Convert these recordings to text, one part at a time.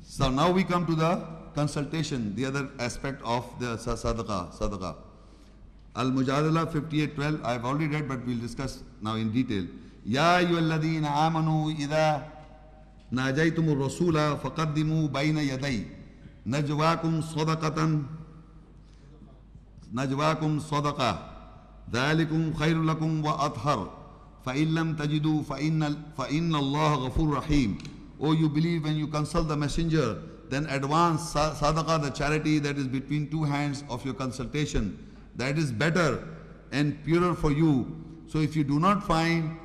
So now we come to the consultation, the other aspect of the sadaqah. Al-Mujadlah 58:12, I have already read, but we'll discuss now in detail. Ya ayyuhalladhina amanu idha najaytumur rasula faqaddimu bayna yaday najwakum sadaqah dhalikum khairul lakum wa athhar fa in lam tajidu fa inna Allah ghafur rahim. Oh, you believe, when you consult the messenger, then advance sadaqah, the charity that is between two hands of your consultation. That is better and purer for you. So if you do not find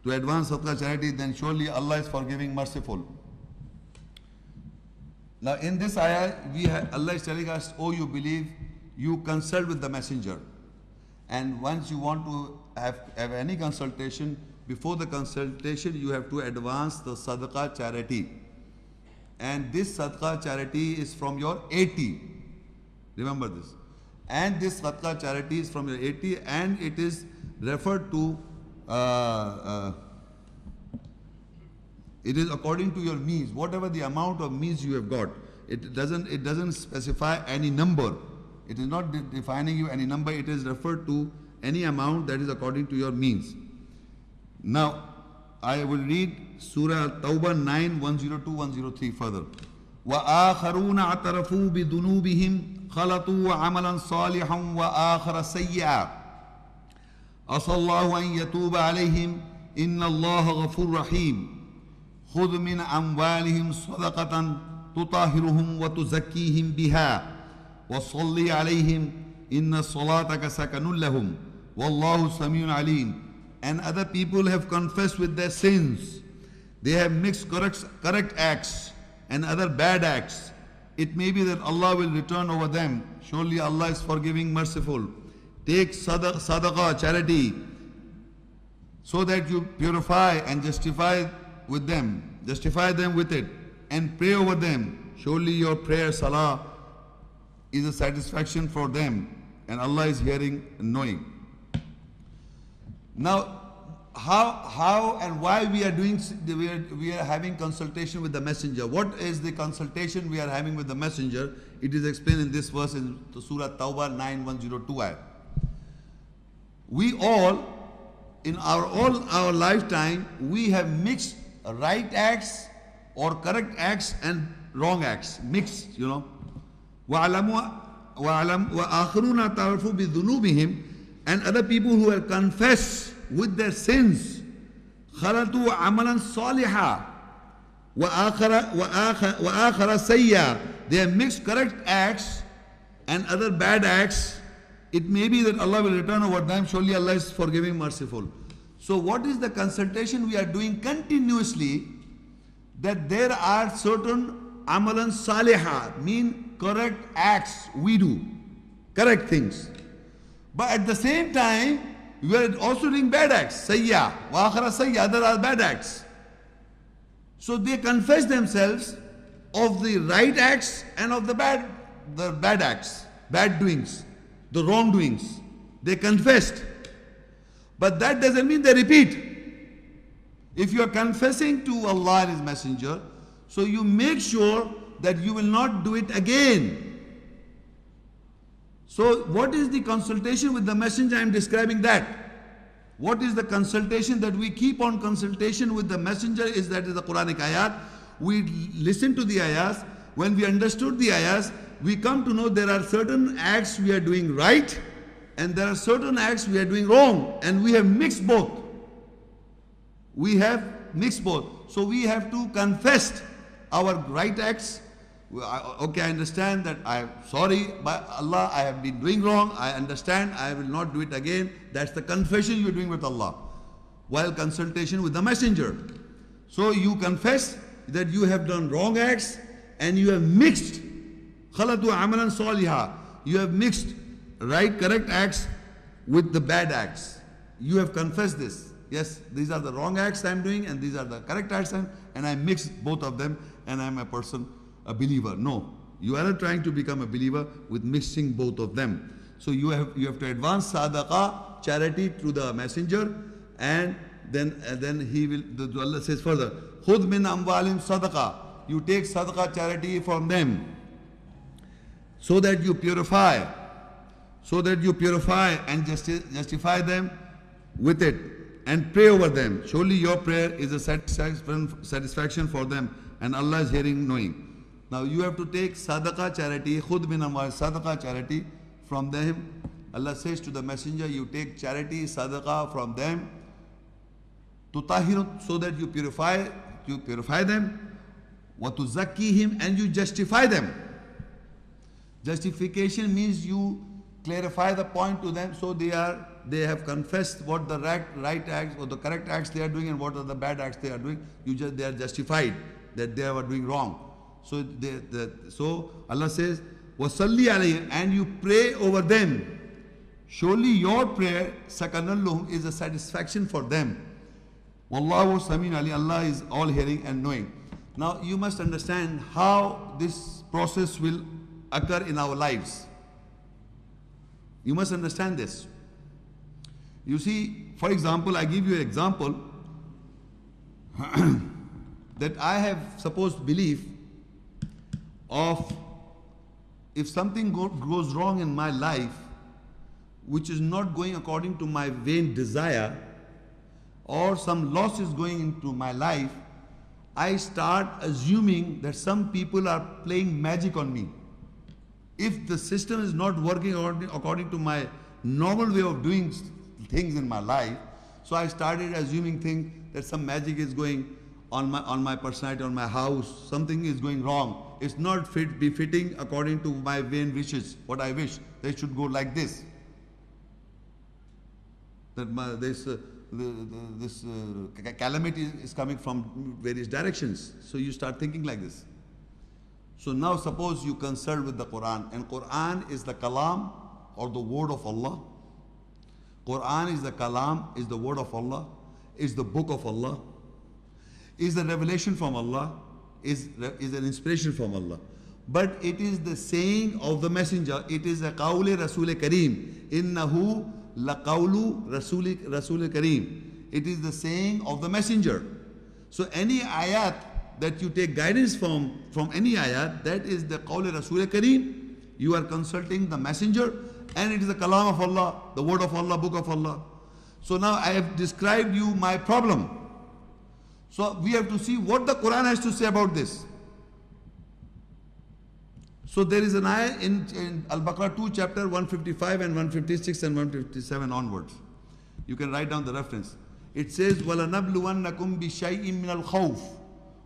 to advance sadaqah charity, then surely Allah is forgiving, merciful. Now in this ayah, Allah is telling us, oh, you believe, you consult with the messenger. And once you want to have any consultation, before the consultation you have to advance the sadaqah charity. And this sadaqah charity is from your 80. Remember this. And this sadaqah charity is from your 80, and it is referred to, it is according to your means, whatever the amount of means you have got. It doesn't specify any number. It is not defining you any number. It is referred to any amount that is according to your means. Now, I will read Surah Tawbah 9, 102, 103 further. وَآخَرُونَ اعْتَرَفُوا بِذُنُوبِهِمْ خَلَطُوا عَمَلًا صَالِحًا وَآخَرَ سَيِّئًا عَسَى اللَّهُ أَن يَتُوبَ عَلَيْهِمْ إِنَّ اللَّهَ غَفُورٌ رَحِيمٌ خُذْ مِنْ أَمْوَالِهِمْ صَدَقَةً تُطَهِّرُهُمْ وَتُزَكِّيهِمْ بِهَا وَصَلِّ عَلَيْهِمْ إِنَّ صَلَاتَكَ سَكَنٌ لَهُمْ وَاللَّهُ سَمِيعٌ عَلِيمٌ. And other people have confessed with their sins. They have mixed correct acts and other bad acts. It may be that Allah will return over them. Surely Allah is forgiving, merciful. Take sadaqah, charity, so that you purify and justify them with it, and pray over them. Surely your prayer, salah, is a satisfaction for them, and Allah is hearing and knowing. Now, how and why we are having consultation with the messenger? What is the consultation we are having with the messenger? It is explained in this verse in Surah Tawbah 9, 102 ayah. We all, in our lifetime, we have mixed right acts or correct acts and wrong acts, mixed, you know. وَآخَرُونَ تَعْرَفُوا بِذُنُوبِهِمْ. And other people who have confessed with their sins, خَلَطُوا عَمَلًا صَالِحًا وَآخَرَ سَيِّئًا. They have mixed correct acts and other bad acts. It may be that Allah will return over them. Surely Allah is forgiving, merciful. So what is the consultation we are doing continuously? That there are certain amalan salihah, mean correct acts we do, correct things. But at the same time, we are also doing bad acts. Sayya, wa akhara sayya, other are bad acts. So they confess themselves of the right acts and of the bad acts, bad doings, the wrongdoings. They confessed. But that doesn't mean they repeat. If you are confessing to Allah and His Messenger, so you make sure that you will not do it again. So what is the consultation with the messenger? I am describing that. What is the consultation that we keep on consultation with the messenger is that is the Quranic ayat. We listen to the ayahs. When we understood the ayahs, we come to know there are certain acts we are doing right and there are certain acts we are doing wrong, and we have mixed both. We have mixed both. So we have to confess our right acts. Okay, I understand that I am sorry, by Allah, I have been doing wrong. I understand, I will not do it again. That's the confession you are doing with Allah while consultation with the messenger. So you confess that you have done wrong acts and you have mixed khalatu amalan salihah. You have mixed correct acts with the bad acts. You have confessed this. Yes, these are the wrong acts I am doing and these are the correct acts and I mixed both of them and I am a person, a believer. No, you are not trying to become a believer with mixing both of them. So you have to advance sadaqah, charity through the messenger, and then he will. Allah says further, khudh min amwalim sadaqah. you take sadaqah charity from them, so that you purify and justify them with it, and pray over them. Surely your prayer is a satisfaction for them, and Allah is hearing, knowing. Now you have to take sadaqah charity, khud min amwal, sadaqah charity from them. Allah says to the messenger, you take charity, sadaqah from them, tutahhiru, so that you purify them, wa tuzakkihim, and you justify them. Justification means you clarify the point to them, so they have confessed what the right acts or the correct acts they are doing and what are the bad acts they are doing. They are justified that they are doing wrong. So so Allah says, wasalli alayhim, and you pray over them. Surely your prayer, sakanallahum, is a satisfaction for them. Wallahu Samiun Ali, Allah is all hearing and knowing. Now you must understand how this process will occur in our lives. You must understand this. You see, for example, I give you an example that I have supposed belief of, if something goes wrong in my life, which is not going according to my vain desire, or some loss is going into my life, I start assuming that some people are playing magic on me. If the system is not working according to my normal way of doing things in my life, so I started assuming things that some magic is going on my personality, on my house, something is going wrong. It's not befitting according to my vain wishes, what I wish. They should go like this. That this calamity is coming from various directions. So you start thinking like this. So now suppose you consult with the Quran, and Quran is the kalam or the word of Allah. Quran is the kalam, is the word of Allah, is the book of Allah, is the revelation from Allah, is an inspiration from Allah. But it is the saying of the messenger. It is a qawli Rasul Kareem. Innahu la qawlu Rasul Kareem. It is the saying of the messenger. So any ayat that you take guidance from any ayat, that is the qawl Rasul Kareem. You are consulting the messenger, and it is the kalam of Allah, the word of Allah, book of Allah. So now I have described you my problem. So we have to see what the Quran has to say about this. So there is an ayah in Al-Baqarah 2 chapter 155 and 156 and 157 onwards. You can write down the reference. It says, وَلَنَبْلُوَنَّكُمْ بِشَيْءٍ مِّنَ الْخَوْفِ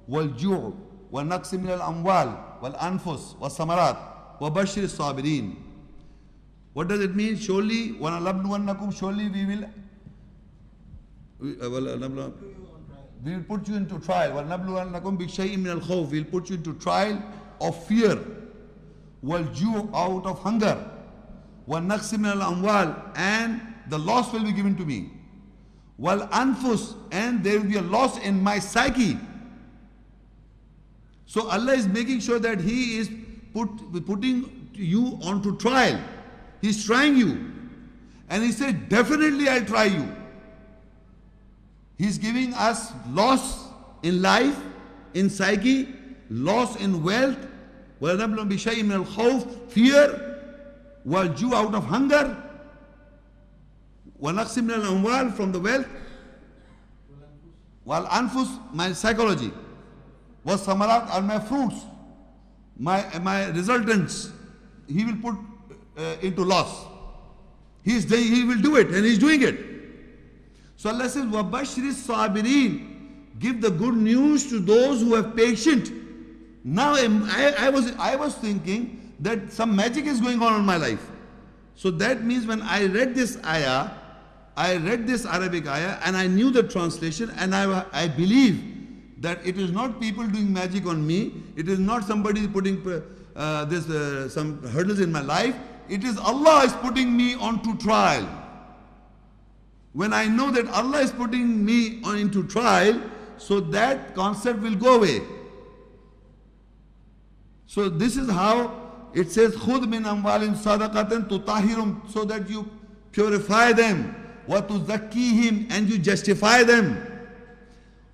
وَالْجُوعِ وَنَقْصٍ مِّنَ الْأَمْوَالِ وَالْأَنفُسِ وَالثَّمَرَاتِ وَبَشِّرِ الصَّابِرِينَ. What does it mean? Surely, وَلَنَبْلُوَنَّكُمْ, surely we will put you into trial. وَلَنَبْلُوَنَّكُمْ بِشَيْءٍ مِّنَ الْخَوْفِ, we will put you into trial of fear. وَالْجُوعِ, out of hunger. وَنَقْصٍ مِّنَ الْأَمْوَالِ, and the loss will be given to me. وَالْأَنفُسِ, and there will be a loss in my psyche. So Allah is making sure that He is putting you onto trial. He's trying you. And He said, definitely I'll try you. He's giving us loss in life, in psyche, loss in wealth, وَلَنَبْلُوَنَّكُمْ بِشَيْءٍ مِّنَ الْخَوْفِ, fear, وَالْجُوعِ, out of hunger, وَنَقْصٍ مِّنَ الْأَمْوَالِ, from the wealth, وَالْأَنفُسِ, my psychology, وَالثَّمَرَاتِ, are my fruits, my resultants. He will put into loss. He will do it, and He's doing it. So Allah says, وَبَشِّرِ الصَّابِرِينَ, give the good news to those who have patient. Now I was thinking that some magic is going on in my life. So that means when I read this ayah, I read this Arabic ayah, and I knew the translation, and I believe that it is not people doing magic on me. It is not somebody putting some hurdles in my life. It is Allah is putting me onto trial. When I know that Allah is putting me into trial, so that concept will go away. So this is how it says, خُذْ مِنْ أَمْوَالٍ صَدَقَةً تُطَهِّرُهُمْ, so that you purify them, وَتُزَكِّيهِمْ, and you justify them,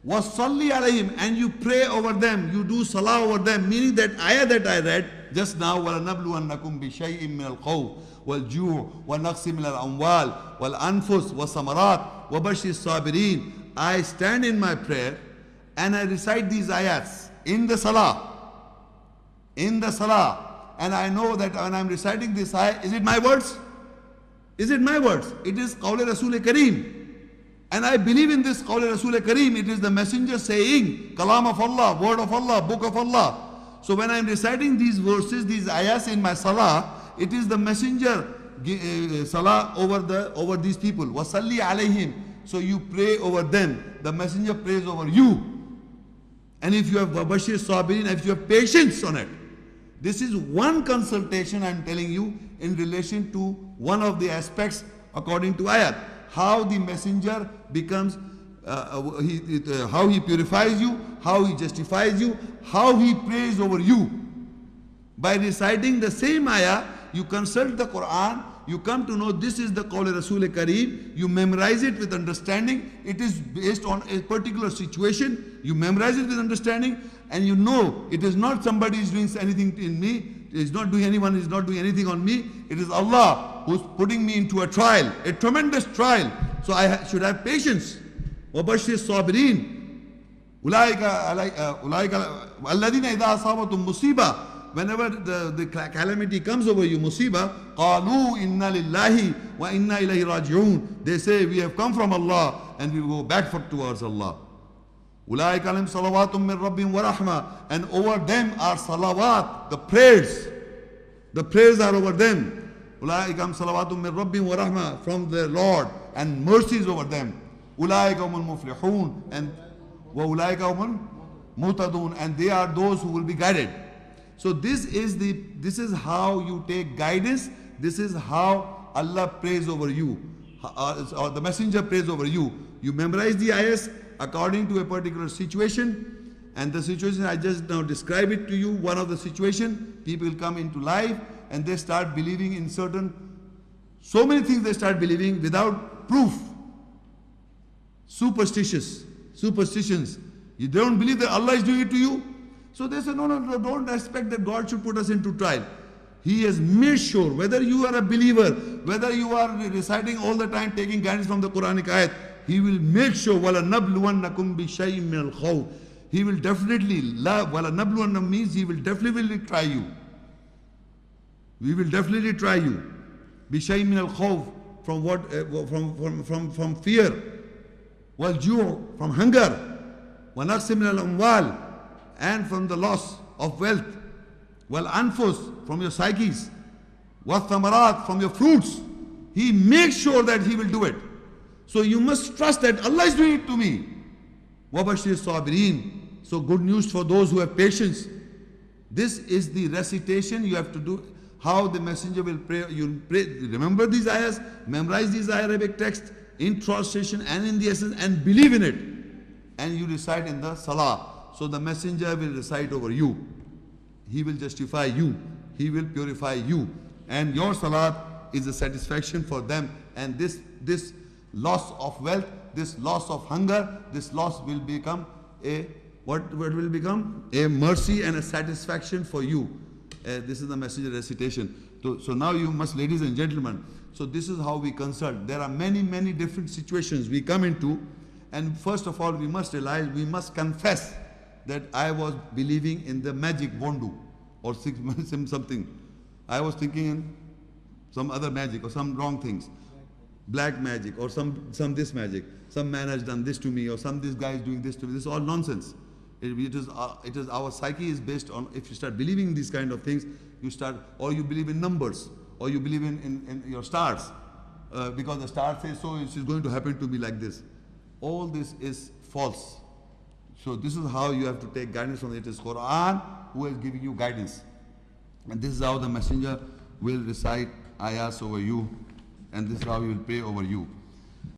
وَصَلِّ عَلَيْهِمْ, and you pray over them, you do salah over them, meaning that ayah that I read just now, وَلَنَبْلُوَنَّكُمْ بِشَيْءٍ مِّنَ الْخَوْفِ وَالْجُوعِ وَالنَّقْصِ مِنَ الْأَمْوَالِ وَالْأَنفُسِ وَالثَّمَرَاتِ وَبَشِّرِ الصَّابِرِينَ. I stand in my prayer and I recite these ayats in the salah. In the salah. And I know that when I'm reciting this ayah, is it my words? Is it my words? It is Qawl Rasul Kareem. And I believe in this Qawl Rasul Kareem. It is the messenger saying, Kalam of Allah, word of Allah, book of Allah. So when I'm reciting these verses, these ayahs in my salah, it is the messenger salah over these people. Wasalli alayhim. So you pray over them. The messenger prays over you. And if you have Wabashir Sabirin, if you have patience on it, this is one consultation I'm telling you in relation to one of the aspects according to ayat. How the messenger becomes, how he purifies you, how he justifies you, how he prays over you. By reciting the same ayah, you consult the Quran, you come to know this is the Qawl Rasul Kareem, you memorize it with understanding, it is based on a particular situation, you memorize it with understanding, and you know it is not somebody is doing anything in me, anyone is not doing anything on me, it is Allah who's putting me into a trial, a tremendous trial. So I should have patience. وَبَشِّرِ الصَّابِرِينَ أُولَٰئِكَ الَّذِينَ إِذَا أَصَابَتْهُمْ مُصِيبَةٌ. Whenever the calamity comes over you, musibah, قَالُوا إِنَّا لِلَّهِ وَإِنَّا إِلَيْهِ رَاجِعُونَ. They say, we have come from Allah and we will go back towards Allah. أُولَٰئِكَ عَلَيْهِمْ صَلَوَاتٌ مِّن رَبِّهِمْ وَرَحْمَةٌ. And over them are salawat, the prayers. The prayers are over them. أُولَٰئِكَ عَلَيْهِمْ صَلَوَاتٌ مِّن رَبِّهِمْ وَرَحْمَةٌ, from their Lord, and mercies over them. أُولَٰئِكَ هُمُ الْمُفْلِحُونَ. And وَأُولَٰئِكَ هُمُ الْمُهْتَدُونَ. And they are those who will be guided. So this is how you take guidance. This is how Allah prays over you, or the messenger prays over you. You memorize the ayahs according to a particular situation, and the situation I just now describe it to you. One of the situation, people come into life and they start believing in so many things they start believing without proof. Superstitions. You don't believe that Allah is doing it to you. So they say, no, don't expect that God should put us into trial. He has made sure, whether you are a believer, whether you are reciting all the time, taking guidance from the Quranic ayat, He will make sure, وَلَنَبْلُوَنَّكُمْ بِشَيْءٍ مِّنَ الْخَوْفِ. He will definitely, وَلَنَبْلُوَنَّ means He will definitely try you. We will definitely try you. بِشَيْءٍ مِّنَ الْخَوْفِ, from what? From fear. وَالْجُوعِ, from hunger. وَنَقْصٍ مِّنَ الْأَمْوَالِ, and from the loss of wealth. وَالْأَنفُسِ, from your psyches. وَالثَّمَرَاتِ, from your fruits. He makes sure that He will do it. So you must trust that Allah is doing it to me. وَبَشِّرِ الصَّابِرِينَ. So good news for those who have patience. This is the recitation you have to do. How the messenger will pray. You'll pray. Remember these ayahs, memorize these Arabic texts in translation and in the essence, and believe in it. And you recite in the salah. So the messenger will recite over you. He will justify you. He will purify you. And your salat is a satisfaction for them. And this loss of wealth, this loss of hunger, this loss will become what will become? A mercy and a satisfaction for you. This is the messenger recitation. So now you must, ladies and gentlemen, so this is how we consult. There are many different situations we come into. And first of all, we must realize, we must confess that I was believing in the magic vondu or something. I was thinking in some other magic or some wrong things. Black magic or some this magic. Some man has done this to me, or this guy is doing this to me. This is all nonsense. It is our psyche is based on, if you start believing these kind of things, or you believe in numbers, or you believe in your stars, because the star says so, it is going to happen to me like this. All this is false. So this is how you have to take guidance from it. It is Quran who is giving you guidance. And this is how the messenger will recite ayahs over you. And this is how he will pray over you.